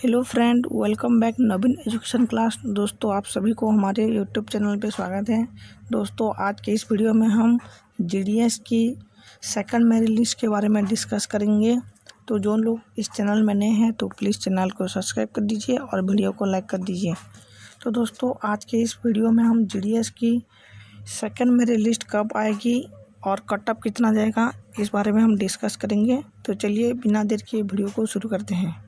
Hello friend, welcome back नवीन education class. दोस्तों, आप सभी को हमारे यूट्यूब चैनल पे स्वागत है। दोस्तों, आज के इस वीडियो में हम जीडीएस की सेकंड मेरिट लिस्ट के बारे में डिस्कस करेंगे। तो जो लोग इस चैनल में नए हैं तो प्लीज़ चैनल को सब्सक्राइब कर दीजिए और वीडियो को लाइक कर दीजिए। तो दोस्तों, आज के इस वीडियो में हम जीडीएस की सेकंड मेरिट लिस्ट कब आएगी और कट ऑफ कितना जाएगा, इस बारे में हम डिस्कस करेंगे। तो चलिए बिना देर के वीडियो को शुरू करते हैं।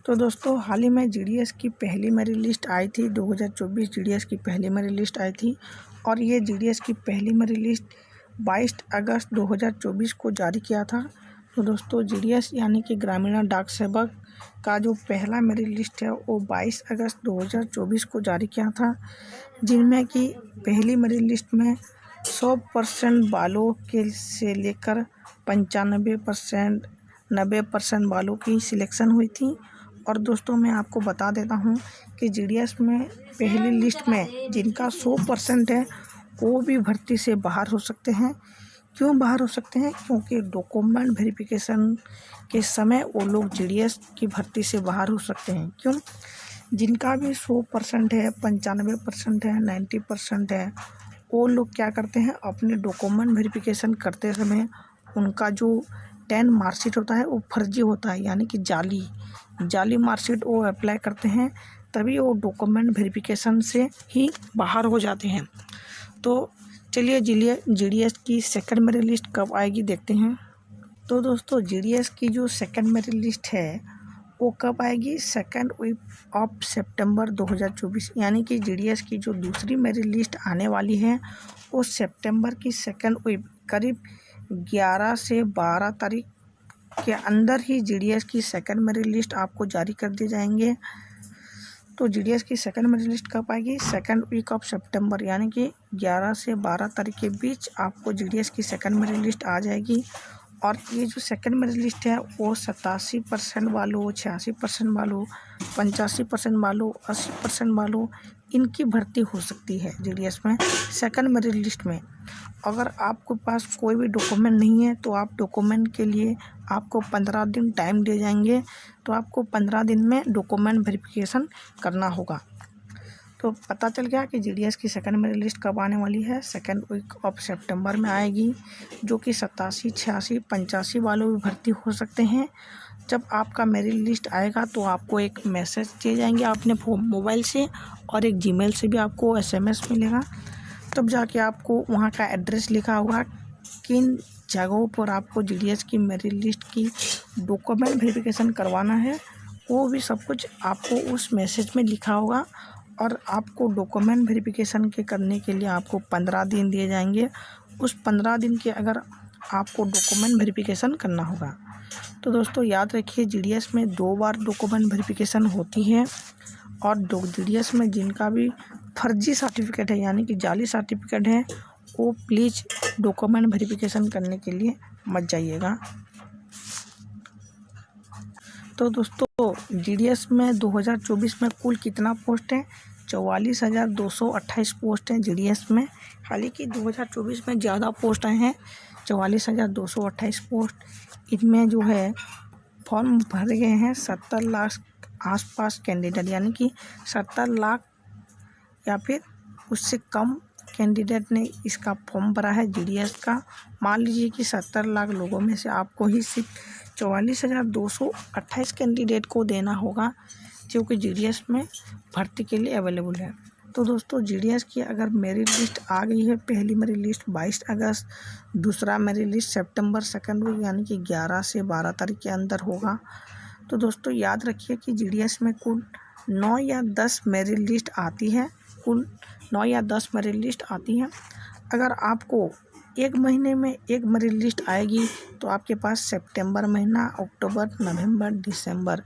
तो दोस्तों, हाल ही में जीडीएस की पहली मेरिट लिस्ट आई थी। 2024 जीडीएस की पहली मेरिट लिस्ट आई थी और ये जीडीएस की पहली मेरिट लिस्ट 22 अगस्त 2024 को जारी किया था। तो दोस्तों, जीडीएस यानी कि ग्रामीण डाक सेवक का जो पहला मेरिट लिस्ट है वो 22 अगस्त 2024 को जारी किया था, जिनमें कि पहली मेरिट लिस्ट में 100% बालों के से लेकर 95%, 90% बालों की सिलेक्शन हुई थी। और दोस्तों, मैं आपको बता देता हूँ कि जीडीएस में पहली लिस्ट में जिनका 100% है वो भी भर्ती से बाहर हो सकते हैं। क्यों बाहर हो सकते हैं? क्योंकि डॉक्यूमेंट वेरिफिकेशन के समय वो लोग जीडीएस की भर्ती से बाहर हो सकते हैं। क्यों? जिनका भी 100% है, 95% है, 90% है, वो लोग क्या करते हैं, अपने डॉक्यूमेंट वेरिफिकेशन करते समय उनका जो 10 मार्कशीट होता है वो फर्जी होता है, यानी कि जाली मार्कशीट वो अप्लाई करते हैं, तभी वो डॉक्यूमेंट वेरिफिकेशन से ही बाहर हो जाते हैं। तो चलिए जीडीएस की सेकंड मेरिट लिस्ट कब आएगी देखते हैं। तो दोस्तों, जीडीएस की जो सेकंड मेरिट लिस्ट है वो कब आएगी? सेकंड वीक ऑफ सितंबर 2024, यानी कि जीडीएस की जो दूसरी मेरिट लिस्ट आने वाली है वो सितंबर की सेकंड वीक करीब 11 से 12 तारीख के अंदर ही जीडीएस की सेकंड मेरिट लिस्ट आपको जारी कर दिए जाएंगे। तो जीडीएस की सेकंड मेरिट लिस्ट कब आएगी? सेकंड वीक ऑफ सितंबर, यानी कि 11 से 12 तारीख के बीच आपको जीडीएस की सेकंड मेरिट लिस्ट आ जाएगी। और ये जो सेकंड मेरिट लिस्ट है वो 87% वालों, 86% वालों, 85% वालों, 80% वालों, इनकी भर्ती हो सकती है जीडीएस में सेकंड मेरिट लिस्ट में। अगर आपके पास कोई भी डॉक्यूमेंट नहीं है तो आप डॉक्यूमेंट के लिए आपको 15 दिन टाइम दिए जाएंगे। तो आपको 15 दिन में डॉक्यूमेंट वेरिफिकेशन करना होगा। तो पता चल गया कि जीडीएस की सेकंड मेरिट लिस्ट कब आने वाली है। सेकंड वीक ऑफ सितंबर में आएगी, जो कि 87, 86, 85 वालों भी भर्ती हो सकते हैं। जब आपका मेरिट लिस्ट आएगा तो आपको एक मैसेज दिए जाएंगे अपने मोबाइल से, और एक जीमेल से भी आपको एसएमएस मिलेगा। तब जाके आपको वहाँ का एड्रेस लिखा होगा किन जगहों पर आपको जीडीएस की मेरिट लिस्ट की डॉक्यूमेंट वेरिफिकेशन करवाना है, वो भी सब कुछ आपको उस मैसेज में लिखा होगा। और आपको डॉक्यूमेंट वेरिफिकेशन के करने के लिए आपको 15 दिन दिए जाएंगे। उस 15 दिन के अगर आपको डॉक्यूमेंट वेरिफिकेशन करना होगा। तो दोस्तों, याद रखिए, जीडीएस में 2 बार डॉक्यूमेंट वेरिफिकेशन होती है। और जीडीएस में जिनका भी फर्जी सर्टिफिकेट है, यानी कि जाली सर्टिफिकेट है, वो प्लीज़ डॉक्यूमेंट वेरिफिकेशन करने के लिए मत जाइएगा। तो दोस्तों, जीडीएस में 2024 में कुल कितना पोस्ट है? 44,228 पोस्ट हैं जीडीएस में। हालांकि 2024 में ज़्यादा पोस्ट आए हैं, 44,228 पोस्ट। इनमें जो है फॉर्म भरे गए हैं 70 लाख आसपास कैंडिडेट, यानी कि 70 लाख या फिर उससे कम कैंडिडेट ने इसका फॉर्म भरा है जीडीएस का। मान लीजिए कि 70 लाख लोगों में से आपको ही सिर्फ 44,228 कैंडिडेट को देना होगा, जो कि जीडीएस में भर्ती के लिए अवेलेबल है। तो दोस्तों, जीडीएस की अगर मेरिट लिस्ट आ गई है, पहली मेरिट लिस्ट 22 अगस्त, दूसरा मेरिट लिस्ट सितंबर सेकंड वीक, यानी कि 11 से 12 तारीख के अंदर होगा। तो दोस्तों, याद रखिए कि जीडीएस में कुल 9 या 10 मेरिट लिस्ट आती है। कुल 9 या 10 मेरिट लिस्ट आती हैं। अगर आपको एक महीने में एक मेरिट लिस्ट आएगी तो आपके पास सितंबर महीना, अक्टूबर, नवंबर, दिसंबर,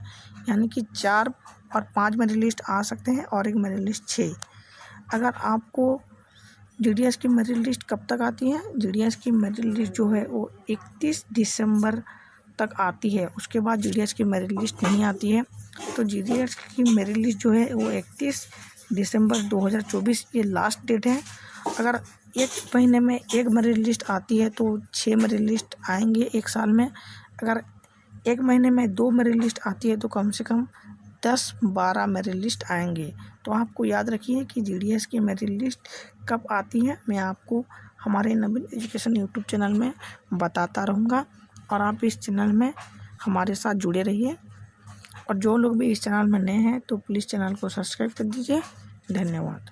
यानी कि 4 और 5 मेरिट लिस्ट आ सकते हैं, और एक मेरिट लिस्ट 6। अगर आपको जीडीएस की मेरिट लिस्ट कब तक आती है? जीडीएस की मेरिट लिस्ट जो है वो 31 दिसंबर तक आती है। उसके बाद जीडीएस की मेरिट लिस्ट नहीं आती है। तो जीडीएस की मेरिट लिस्ट जो है वो 31 दिसंबर 2024 ये लास्ट डेट है। अगर एक महीने में एक मेरिट लिस्ट आती है तो 6 मेरिट लिस्ट आएंगे एक साल में। अगर एक महीने में 2 मेरिट लिस्ट आती है तो कम से कम 10-12 मेरिट लिस्ट आएंगे। तो आपको याद रखिए कि जीडीएस की मेरिट लिस्ट कब आती है मैं आपको हमारे नवीन एजुकेशन यूट्यूब चैनल में बताता रहूँगा, और आप इस चैनल में हमारे साथ जुड़े रहिए। और जो लोग भी इस चैनल में नए हैं तो प्लीज़ चैनल को सब्सक्राइब कर दीजिए। धन्यवाद।